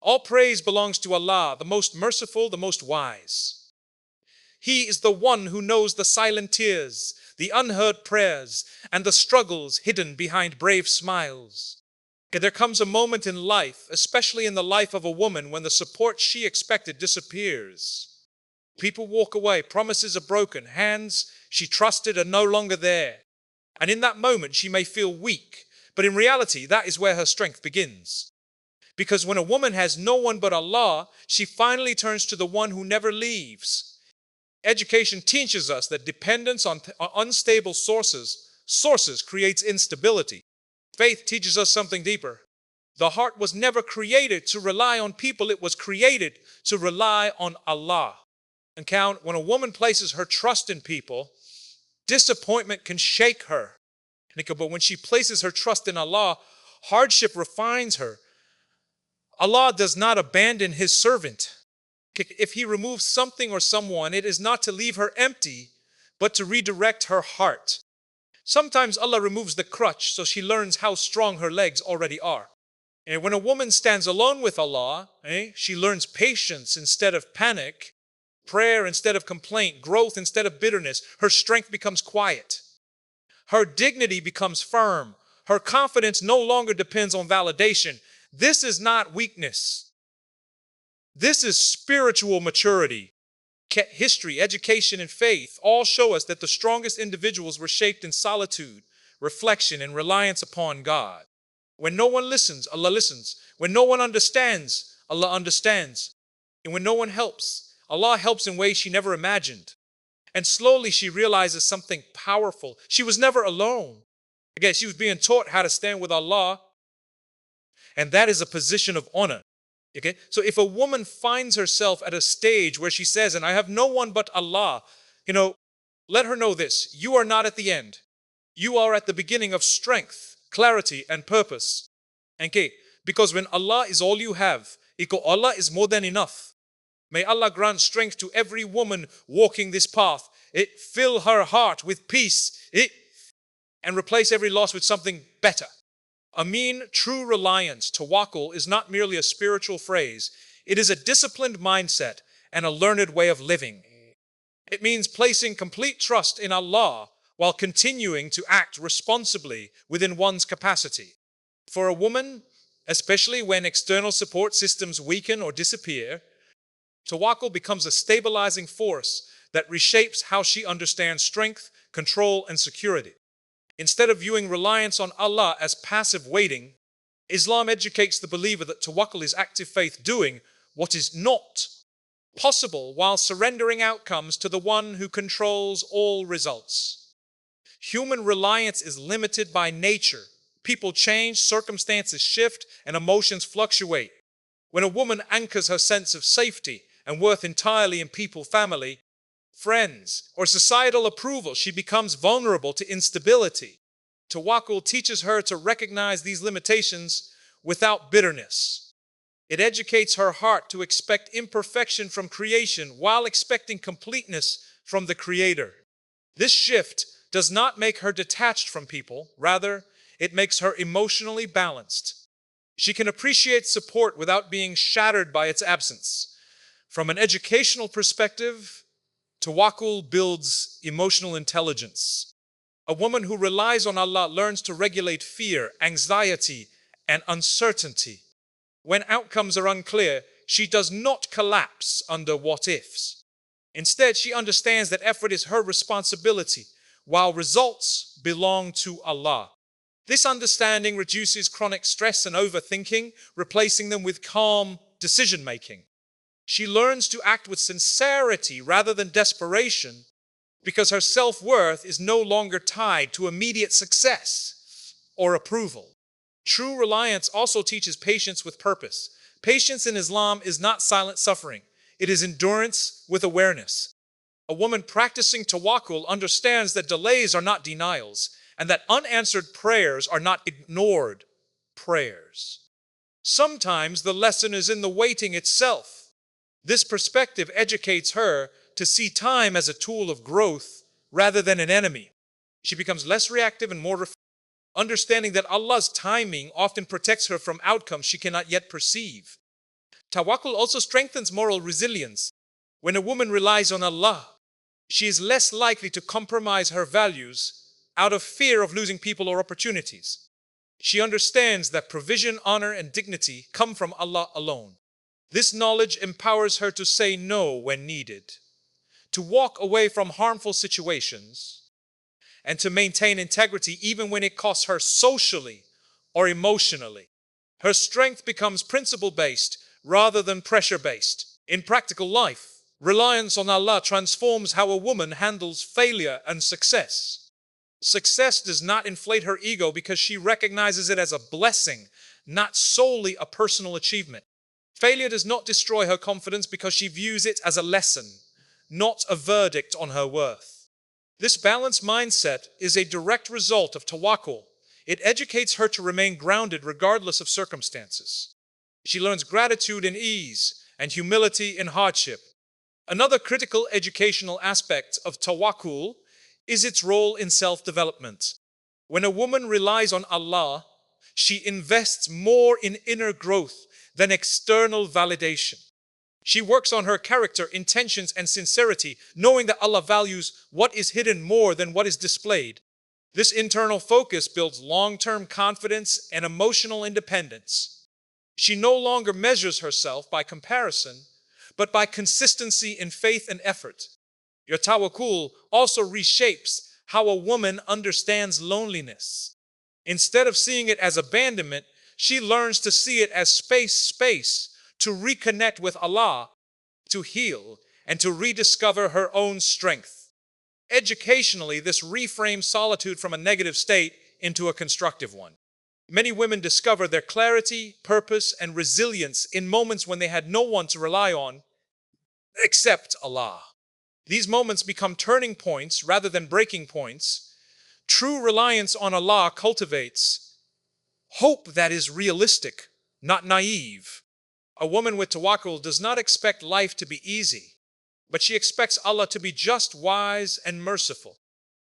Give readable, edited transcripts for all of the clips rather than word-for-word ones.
All praise belongs to Allah, the most merciful, the most wise. He is the one who knows the silent tears, the unheard prayers, and the struggles hidden behind brave smiles. There comes a moment in life, especially in the life of a woman, when the support she expected disappears. People walk away, promises are broken, hands she trusted are no longer there. And in that moment, she may feel weak, but in reality, that is where her strength begins. Because when a woman has no one but Allah, she finally turns to the one who never leaves. Education teaches us that dependence on unstable sources creates instability. Faith teaches us something deeper. The heart was never created to rely on people, it was created to rely on Allah. And when a woman places her trust in people, disappointment can shake her. But when she places her trust in Allah, hardship refines her. Allah does not abandon His servant. If He removes something or someone, it is not to leave her empty, but to redirect her heart. Sometimes Allah removes the crutch so she learns how strong her legs already are. And when a woman stands alone with Allah, she learns patience instead of panic, prayer instead of complaint, growth instead of bitterness. Her strength becomes quiet. Her dignity becomes firm. Her confidence no longer depends on validation. This is not weakness. This is spiritual maturity. History, education, and faith all show us that the strongest individuals were shaped in solitude, reflection, and reliance upon God. When no one listens, Allah listens. When no one understands, Allah understands. And when no one helps, Allah helps in ways she never imagined. And slowly she realizes something powerful. She was never alone. Again, she was being taught how to stand with Allah. And that is a position of honor. Okay? So if a woman finds herself at a stage where she says, and I have no one but Allah, let her know this. You are not at the end. You are at the beginning of strength, clarity, and purpose. Okay? Because when Allah is all you have, Allah is more than enough. May Allah grant strength to every woman walking this path. Fill her heart with peace and replace every loss with something better. True reliance, tawakkul, is not merely a spiritual phrase. It is a disciplined mindset and a learned way of living. It means placing complete trust in Allah while continuing to act responsibly within one's capacity. For a woman, especially when external support systems weaken or disappear, tawakkul becomes a stabilizing force that reshapes how she understands strength, control, and security. Instead of viewing reliance on Allah as passive waiting, Islam educates the believer that tawakkul is active faith doing what is not possible while surrendering outcomes to the one who controls all results. Human reliance is limited by nature. People change, circumstances shift, and emotions fluctuate. When a woman anchors her sense of safety and worth entirely in people, family, friends, or societal approval, she becomes vulnerable to instability. Tawakkul teaches her to recognize these limitations without bitterness. It educates her heart to expect imperfection from creation while expecting completeness from the Creator. This shift does not make her detached from people. Rather, it makes her emotionally balanced. She can appreciate support without being shattered by its absence. From an educational perspective, tawakkul builds emotional intelligence. A woman who relies on Allah learns to regulate fear, anxiety, and uncertainty. When outcomes are unclear, she does not collapse under what-ifs. Instead, she understands that effort is her responsibility, while results belong to Allah. This understanding reduces chronic stress and overthinking, replacing them with calm decision-making. She learns to act with sincerity rather than desperation because her self-worth is no longer tied to immediate success or approval. True reliance also teaches patience with purpose. Patience in Islam is not silent suffering. It is endurance with awareness. A woman practicing tawakkul understands that delays are not denials and that unanswered prayers are not ignored prayers. Sometimes the lesson is in the waiting itself. This perspective educates her to see time as a tool of growth rather than an enemy. She becomes less reactive and more understanding that Allah's timing often protects her from outcomes she cannot yet perceive. Tawakkul also strengthens moral resilience. When a woman relies on Allah, she is less likely to compromise her values out of fear of losing people or opportunities. She understands that provision, honor, and dignity come from Allah alone. This knowledge empowers her to say no when needed, to walk away from harmful situations, and to maintain integrity even when it costs her socially or emotionally. Her strength becomes principle-based rather than pressure-based. In practical life, reliance on Allah transforms how a woman handles failure and success. Success does not inflate her ego because she recognizes it as a blessing, not solely a personal achievement. Failure does not destroy her confidence because she views it as a lesson, not a verdict on her worth. This balanced mindset is a direct result of tawakkul. It educates her to remain grounded regardless of circumstances. She learns gratitude in ease and humility in hardship. Another critical educational aspect of tawakkul is its role in self-development. When a woman relies on Allah, she invests more in inner growth than external validation. She works on her character, intentions, and sincerity, knowing that Allah values what is hidden more than what is displayed. This internal focus builds long-term confidence and emotional independence. She no longer measures herself by comparison, but by consistency in faith and effort. Your tawakkul also reshapes how a woman understands loneliness. Instead of seeing it as abandonment, she learns to see it as space to reconnect with Allah, to heal, and to rediscover her own strength. Educationally, this reframes solitude from a negative state into a constructive one. Many women discover their clarity, purpose, and resilience in moments when they had no one to rely on except Allah. These moments become turning points rather than breaking points. True reliance on Allah cultivates hope that is realistic, not naive. A woman with tawakkul does not expect life to be easy, but she expects Allah to be just, wise, and merciful.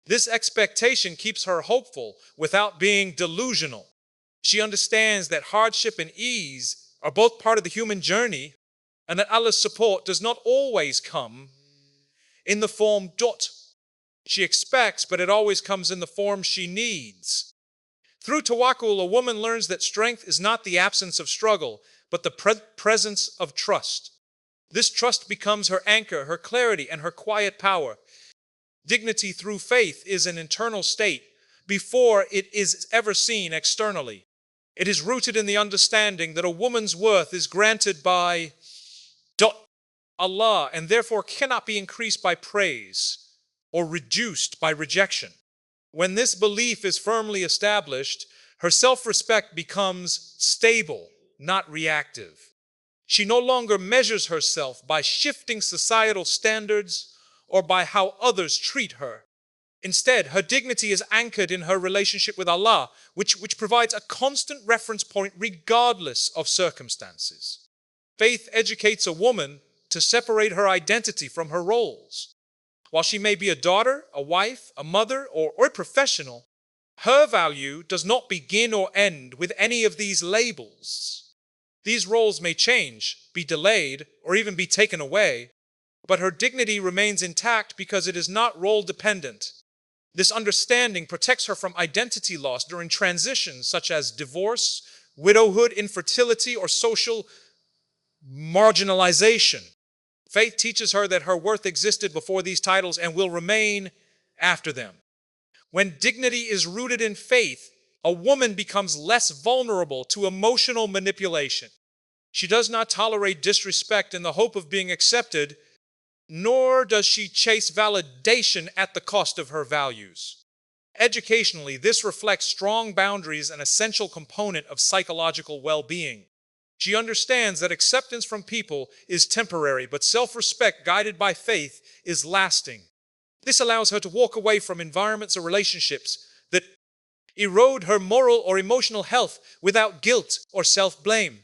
This expectation keeps her hopeful without being delusional. She understands that hardship and ease are both part of the human journey, and that Allah's support does not always come in the form she expects, but it always comes in the form she needs. Through tawakkul, a woman learns that strength is not the absence of struggle, but the presence of trust. This trust becomes her anchor, her clarity, and her quiet power. Dignity through faith is an internal state before it is ever seen externally. It is rooted in the understanding that a woman's worth is granted by Allah and therefore cannot be increased by praise or reduced by rejection. When this belief is firmly established, her self-respect becomes stable, not reactive. She no longer measures herself by shifting societal standards or by how others treat her. Instead, her dignity is anchored in her relationship with Allah, which provides a constant reference point regardless of circumstances. Faith educates a woman to separate her identity from her roles. While she may be a daughter, a wife, a mother, or a professional, her value does not begin or end with any of these labels. These roles may change, be delayed, or even be taken away, but her dignity remains intact because it is not role-dependent. This understanding protects her from identity loss during transitions such as divorce, widowhood, infertility, or social marginalization. Faith teaches her that her worth existed before these titles and will remain after them. When dignity is rooted in faith, a woman becomes less vulnerable to emotional manipulation. She does not tolerate disrespect in the hope of being accepted, nor does she chase validation at the cost of her values. Educationally, this reflects strong boundaries, an essential component of psychological well-being. She understands that acceptance from people is temporary, but self-respect guided by faith is lasting. This allows her to walk away from environments or relationships that erode her moral or emotional health without guilt or self-blame.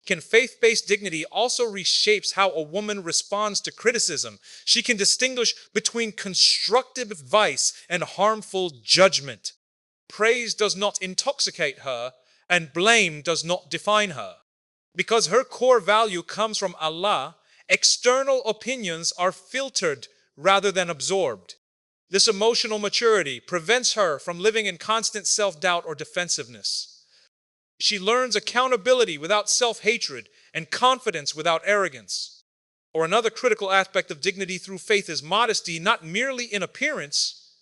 Faith-based dignity also reshapes how a woman responds to criticism. She can distinguish between constructive advice and harmful judgment. Praise does not intoxicate her, and blame does not define her. Because her core value comes from Allah, external opinions are filtered rather than absorbed. This emotional maturity prevents her from living in constant self-doubt or defensiveness. She learns accountability without self-hatred and confidence without arrogance. Or another critical aspect of dignity through faith is modesty, not merely in appearance,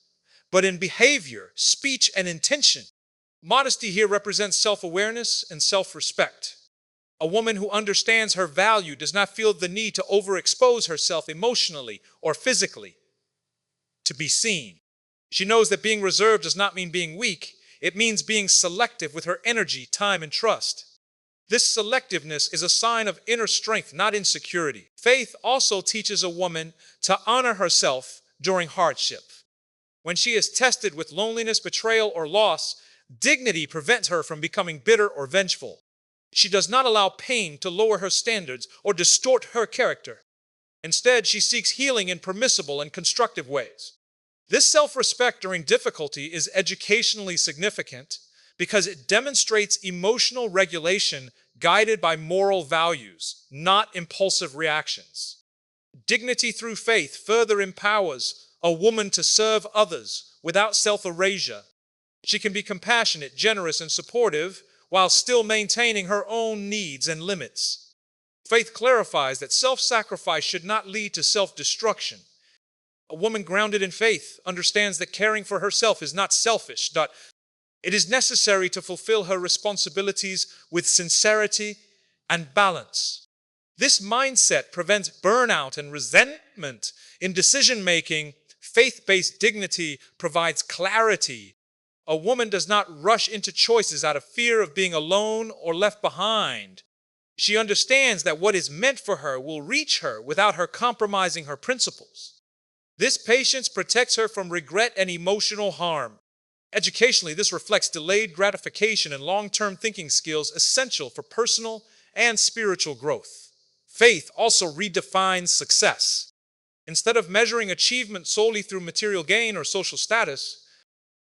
but in behavior, speech, and intention. Modesty here represents self-awareness and self-respect. A woman who understands her value does not feel the need to overexpose herself emotionally or physically to be seen. She knows that being reserved does not mean being weak. It means being selective with her energy, time, and trust. This selectiveness is a sign of inner strength, not insecurity. Faith also teaches a woman to honor herself during hardship. When she is tested with loneliness, betrayal, or loss, dignity prevents her from becoming bitter or vengeful. She does not allow pain to lower her standards or distort her character. Instead, she seeks healing in permissible and constructive ways. This self-respect during difficulty is educationally significant because it demonstrates emotional regulation guided by moral values, not impulsive reactions. Dignity through faith further empowers a woman to serve others without self-erasure. She can be compassionate, generous, and supportive while still maintaining her own needs and limits. Faith clarifies that self-sacrifice should not lead to self-destruction. A woman grounded in faith understands that caring for herself is not selfish, that it is necessary to fulfill her responsibilities with sincerity and balance. This mindset prevents burnout and resentment in decision-making. Faith-based dignity provides clarity. A woman does not rush into choices out of fear of being alone or left behind. She understands that what is meant for her will reach her without her compromising her principles. This patience protects her from regret and emotional harm. Educationally, this reflects delayed gratification and long-term thinking skills essential for personal and spiritual growth. Faith also redefines success. Instead of measuring achievement solely through material gain or social status,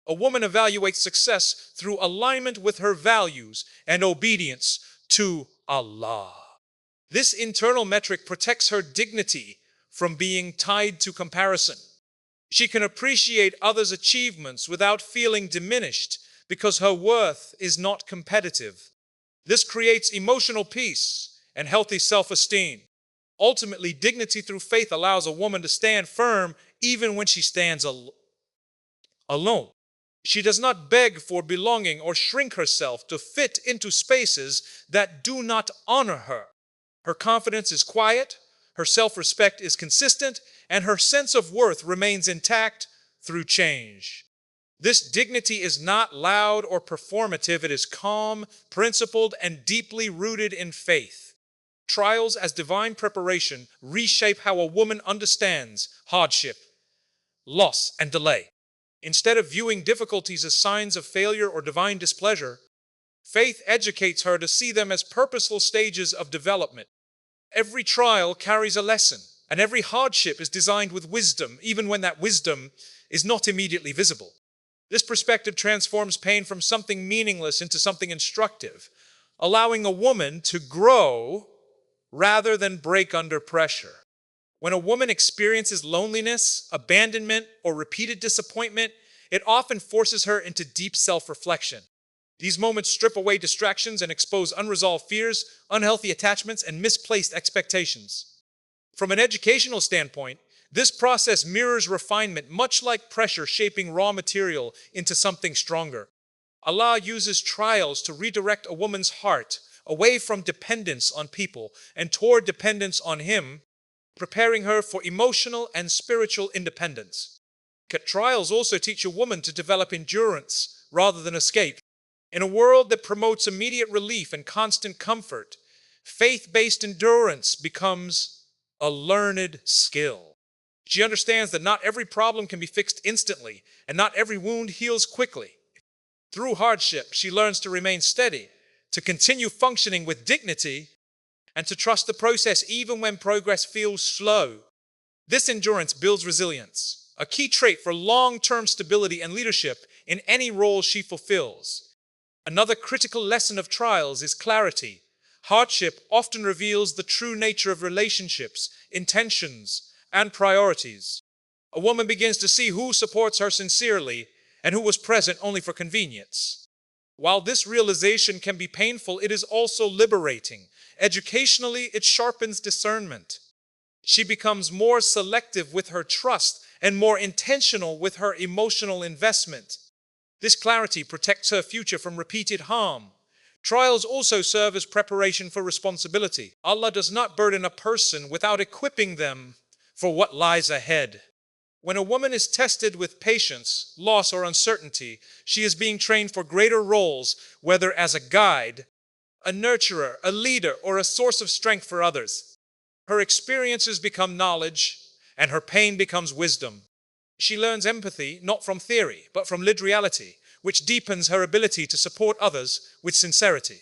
a woman evaluates success through alignment with her values and obedience to Allah. This internal metric protects her dignity from being tied to comparison. She can appreciate others' achievements without feeling diminished because her worth is not competitive. This creates emotional peace and healthy self-esteem. Ultimately, dignity through faith allows a woman to stand firm even when she stands alone. She does not beg for belonging or shrink herself to fit into spaces that do not honor her. Her confidence is quiet, her self-respect is consistent, and her sense of worth remains intact through change. This dignity is not loud or performative. It is calm, principled, and deeply rooted in faith. Trials as divine preparation reshape how a woman understands hardship, loss, and delay. Instead of viewing difficulties as signs of failure or divine displeasure, faith educates her to see them as purposeful stages of development. Every trial carries a lesson, and every hardship is designed with wisdom, even when that wisdom is not immediately visible. This perspective transforms pain from something meaningless into something instructive, allowing a woman to grow rather than break under pressure. When a woman experiences loneliness, abandonment, or repeated disappointment, it often forces her into deep self-reflection. These moments strip away distractions and expose unresolved fears, unhealthy attachments, and misplaced expectations. From an educational standpoint, this process mirrors refinement, much like pressure shaping raw material into something stronger. Allah uses trials to redirect a woman's heart away from dependence on people and toward dependence on Him, preparing her for emotional and spiritual independence. Trials also teach a woman to develop endurance rather than escape. In a world that promotes immediate relief and constant comfort, faith-based endurance becomes a learned skill. She understands that not every problem can be fixed instantly, and not every wound heals quickly. Through hardship, she learns to remain steady, to continue functioning with dignity, and to trust the process even when progress feels slow. This endurance builds resilience, a key trait for long-term stability and leadership in any role she fulfills. Another critical lesson of trials is clarity. Hardship often reveals the true nature of relationships, intentions, and priorities. A woman begins to see who supports her sincerely and who was present only for convenience. While this realization can be painful, it is also liberating. Educationally, it sharpens discernment. She becomes more selective with her trust and more intentional with her emotional investment. This clarity protects her future from repeated harm. Trials also serve as preparation for responsibility. Allah does not burden a person without equipping them for what lies ahead. When a woman is tested with patience, loss, or uncertainty, she is being trained for greater roles, whether as a guide, a nurturer, a leader, or a source of strength for others. Her experiences become knowledge, and her pain becomes wisdom. She learns empathy not from theory, but from lived reality, which deepens her ability to support others with sincerity.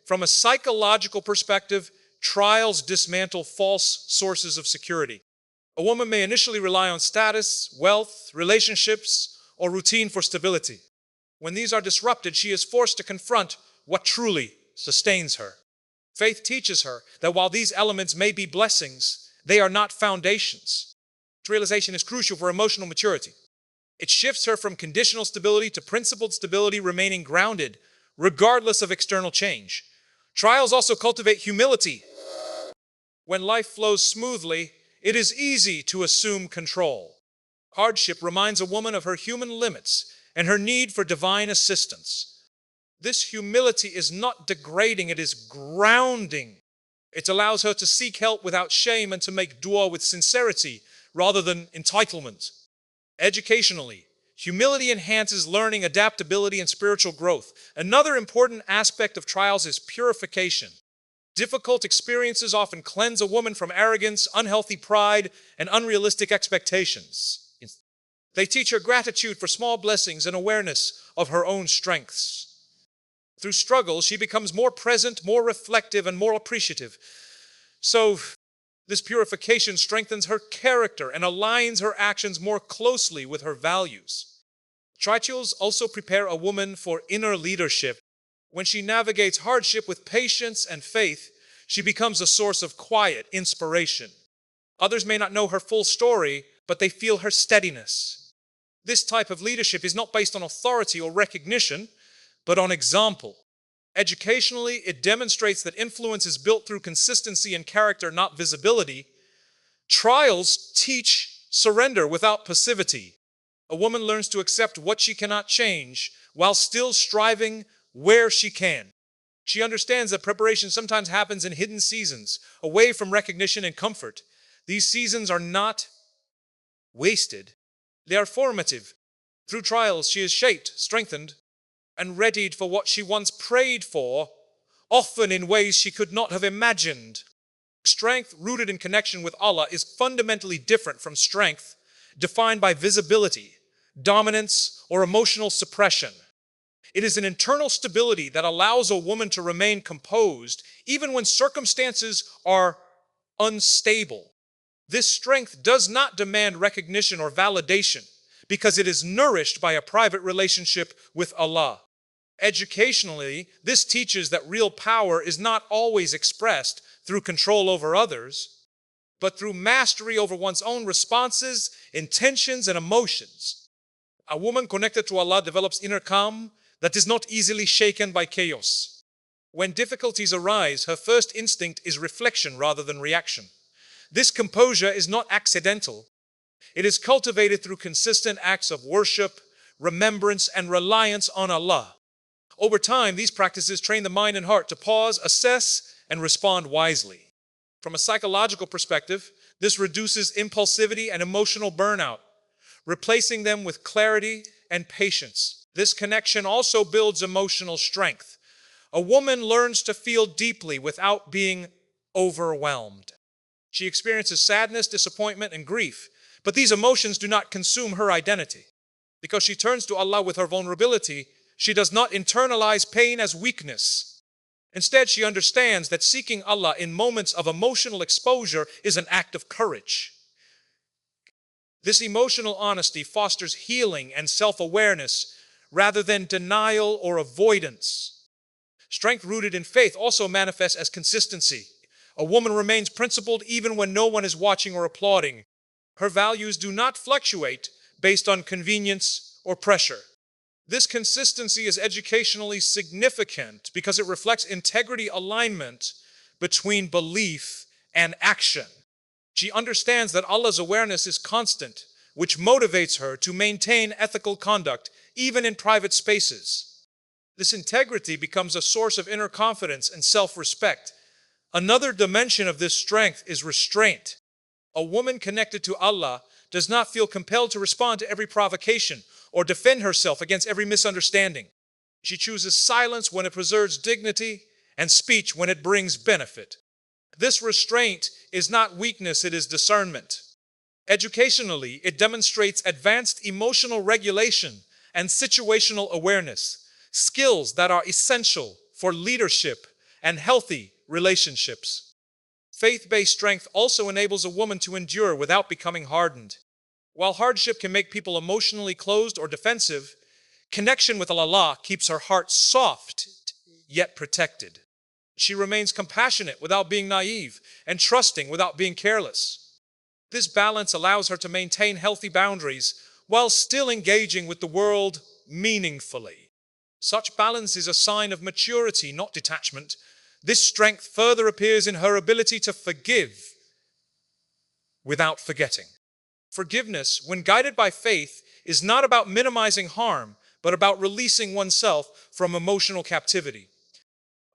From a psychological perspective, trials dismantle false sources of security. A woman may initially rely on status, wealth, relationships, or routine for stability. When these are disrupted, she is forced to confront what truly sustains her. Faith teaches her that while these elements may be blessings, they are not foundations. This realization is crucial for emotional maturity. It shifts her from conditional stability to principled stability, remaining grounded, regardless of external change. Trials also cultivate humility. When life flows smoothly, it is easy to assume control. Hardship reminds a woman of her human limits and her need for divine assistance. This humility is not degrading, it is grounding. It allows her to seek help without shame and to make dua with sincerity rather than entitlement. Educationally, humility enhances learning, adaptability, and spiritual growth. Another important aspect of trials is purification. Difficult experiences often cleanse a woman from arrogance, unhealthy pride, and unrealistic expectations. They teach her gratitude for small blessings and awareness of her own strengths. Through struggle, she becomes more present, more reflective, and more appreciative. So, this purification strengthens her character and aligns her actions more closely with her values. Trials also prepare a woman for inner leadership. When she navigates hardship with patience and faith, she becomes a source of quiet inspiration. Others may not know her full story, but they feel her steadiness. This type of leadership is not based on authority or recognition, but on example. Educationally, it demonstrates that influence is built through consistency and character, not visibility. Trials teach surrender without passivity. A woman learns to accept what she cannot change while still striving where she can. She understands that preparation sometimes happens in hidden seasons, away from recognition and comfort. These seasons are not wasted. They are formative. Through trials, she is shaped, strengthened, and readied for what she once prayed for, often in ways she could not have imagined. Strength rooted in connection with Allah is fundamentally different from strength defined by visibility, dominance, or emotional suppression. It is an internal stability that allows a woman to remain composed even when circumstances are unstable. This strength does not demand recognition or validation because it is nourished by a private relationship with Allah. Educationally, this teaches that real power is not always expressed through control over others, but through mastery over one's own responses, intentions, and emotions. A woman connected to Allah develops inner calm that is not easily shaken by chaos. When difficulties arise, her first instinct is reflection rather than reaction. This composure is not accidental. It is cultivated through consistent acts of worship, remembrance, and reliance on Allah. Over time, these practices train the mind and heart to pause, assess, and respond wisely. From a psychological perspective, this reduces impulsivity and emotional burnout, replacing them with clarity and patience. This connection also builds emotional strength. A woman learns to feel deeply without being overwhelmed. She experiences sadness, disappointment, and grief, but these emotions do not consume her identity. Because she turns to Allah with her vulnerability, she does not internalize pain as weakness. Instead, she understands that seeking Allah in moments of emotional exposure is an act of courage. This emotional honesty fosters healing and self-awareness rather than denial or avoidance. Strength rooted in faith also manifests as consistency. A woman remains principled even when no one is watching or applauding. Her values do not fluctuate based on convenience or pressure. This consistency is educationally significant because it reflects integrity alignment between belief and action. She understands that Allah's awareness is constant, which motivates her to maintain ethical conduct even in private spaces. This integrity becomes a source of inner confidence and self-respect. Another dimension of this strength is restraint. A woman connected to Allah does not feel compelled to respond to every provocation or defend herself against every misunderstanding. She chooses silence when it preserves dignity and speech when it brings benefit. This restraint is not weakness, it is discernment. Educationally, it demonstrates advanced emotional regulation and situational awareness, skills that are essential for leadership and healthy relationships. Faith-based strength also enables a woman to endure without becoming hardened. While hardship can make people emotionally closed or defensive, connection with Allah keeps her heart soft yet protected. She remains compassionate without being naive and trusting without being careless. This balance allows her to maintain healthy boundaries while still engaging with the world meaningfully. Such balance is a sign of maturity, not detachment. This strength further appears in her ability to forgive without forgetting. Forgiveness, when guided by faith, is not about minimizing harm, but about releasing oneself from emotional captivity.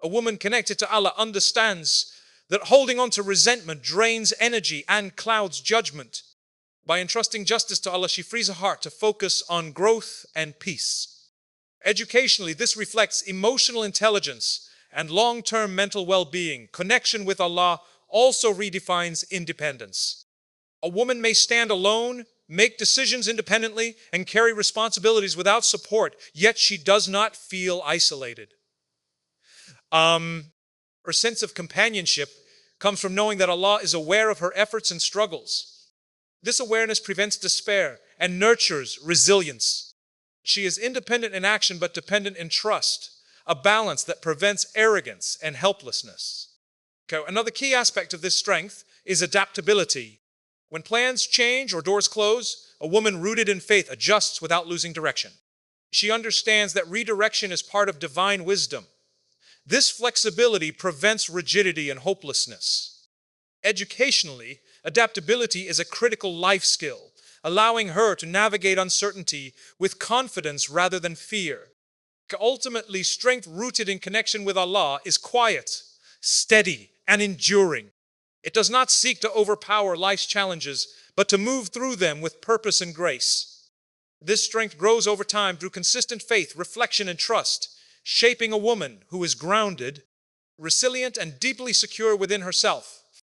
A woman connected to Allah understands that holding on to resentment drains energy and clouds judgment. By entrusting justice to Allah, she frees her heart to focus on growth and peace. Educationally, this reflects emotional intelligence and long-term mental well-being. Connection with Allah also redefines independence. A woman may stand alone, make decisions independently, and carry responsibilities without support, yet she does not feel isolated. Her sense of companionship comes from knowing that Allah is aware of her efforts and struggles. This awareness prevents despair and nurtures resilience. She is independent in action but dependent in trust, a balance that prevents arrogance and helplessness. Okay, another key aspect of this strength is adaptability. When plans change or doors close, a woman rooted in faith adjusts without losing direction. She understands that redirection is part of divine wisdom. This flexibility prevents rigidity and hopelessness. Educationally, adaptability is a critical life skill, allowing her to navigate uncertainty with confidence rather than fear. Ultimately, strength rooted in connection with Allah is quiet, steady, and enduring. It does not seek to overpower life's challenges, but to move through them with purpose and grace. This strength grows over time through consistent faith, reflection, and trust, shaping a woman who is grounded, resilient, and deeply secure within herself.